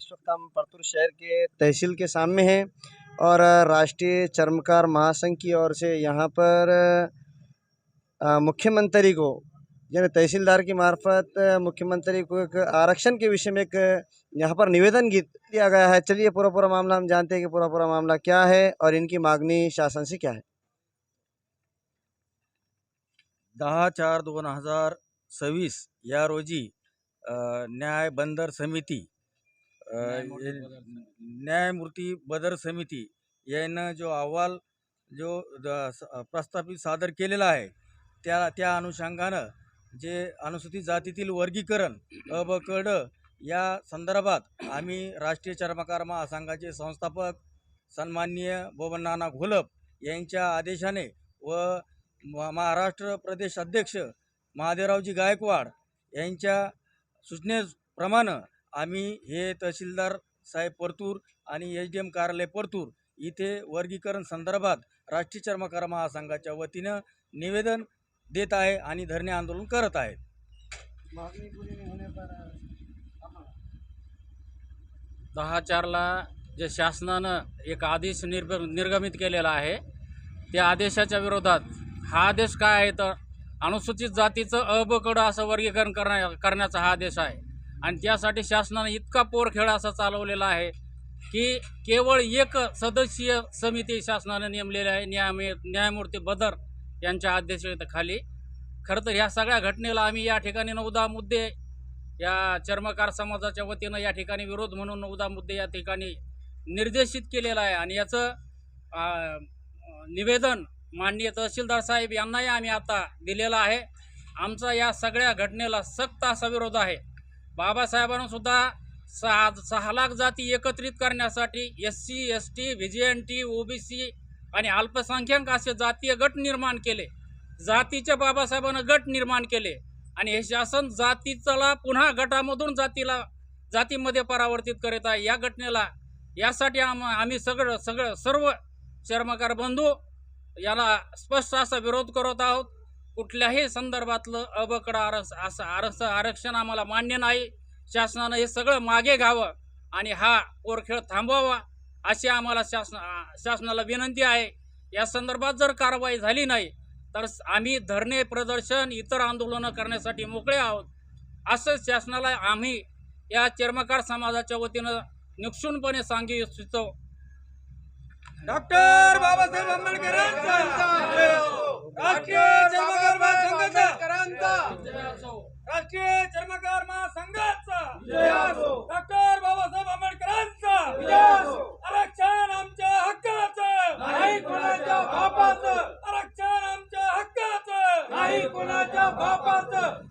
इस वक्त हम परतूर शहर के तहसील के सामने हैं और राष्ट्रीय चर्मकार महासंघ की ओर से यहाँ पर मुख्यमंत्री को यानी तहसीलदार की मार्फत मुख्यमंत्री को एक आरक्षण के विषय में एक यहाँ पर निवेदन दिया गया है। चलिए पूरा मामला हम जानते हैं कि पूरा मामला क्या है और इनकी मागणी शासन से क्या है। 10/4/2026 या रोजी न्याय बंदर समिती न्यायमूर्ती बदर समिती यानं जो अहवाल जो प्रस्तावित सादर केलेला आहे त्या अनुषंगानं जे अनुसूचित जातीतील वर्गीकरण अ ब क ड या संदर्भात आम्ही राष्ट्रीय चर्मकार महासंघाचे संस्थापक सन्माननीय बबन घोलप यांच्या आदेशाने व महाराष्ट्र प्रदेश अध्यक्ष महादेवरावजी गायकवाड यांच्या सूचनेप्रमाणे आम्ही हे तहसीलदार साहेब परतूर आणि SDM कार्यालय परतूर इथे वर्गीकरण संदर्भात राष्ट्रीय चर्मकार महासंघाच्या वतीनं निवेदन देत आहे आणि धरणे आंदोलन करत आहे। 10/4ला जे शासनानं एक आदेश निर्गमित केलेला आहे त्या आदेशाच्या विरोधात हा आदेश काय आहे तर अनुसूचित जातीचं अ ब क ड असं वर्गीकरण करण्याचा हा आदेश आहे आणि त्यासाठी शासनाने इतका पोरखेळ असा चालवलेला आहे की केवळ एक सदस्यीय समिती शासनाने नेमलेली आहे न्यायमूर्ती बदर यांच्या अध्यक्षतेखाली। खरं तर ह्या सगळ्या घटनेला आम्ही या ठिकाणी 9 मुद्दे या चर्मकार समाजाच्या वतीनं या ठिकाणी विरोध म्हणून 9 मुद्दे या ठिकाणी निर्देशित केलेला आहे आणि याचं निवेदन माननीय तहसीलदार साहेब यांनाही आम्ही आता दिलेला आहे। आमचा या सगळ्या घटनेला सक्त असा विरोध आहे। बाबासाहेबांना सुद्धा 6 लाख जाती एकत्रित करण्यासाठी SC ST VGNT OBC आणि अल्पसंख्याक असे जातीय गट निर्माण केले। जातीच्या बाबासाहेबांना गट निर्माण केले आणि हे शासन जातीला पुन्हा गटामधून जातीमध्ये परावर्तित करत आहे। या घटनेला यासाठी आम्ही सर्व चर्मकार बंधू याला स्पष्ट असा विरोध करत आहोत। कुठल्याही संदर्भातलं अ ब क ड आरक्षण आम्हाला मान्य नाही। शासनानं हे सगळं मागे घ्यावं आणि हा पोरखेळ थांबवावा अशी आम्हाला शासनाला विनंती आहे। या संदर्भात जर कारवाई झाली नाही तर आम्ही धरणे प्रदर्शन इतर आंदोलनं करण्यासाठी मोकळे आहोत असं शासनाला आम्ही या चर्मकार समाजाच्या वतीनं निक्षूनपणे सांगू इच्छितो। डॉक्टर बाबासाहेब आंबेडकरांचा राष्ट्रीय चर्मकार महासंघाचा राष्ट्रीय चर्मकार महासंघाचा डॉक्टर बाबासाहेब आंबेडकरांचा आरक्षण आमच्या हक्काचं नाही कोणाच्या बापाचं आरक्षण आमच्या हक्काचं नाही कोणाच्या बापाचं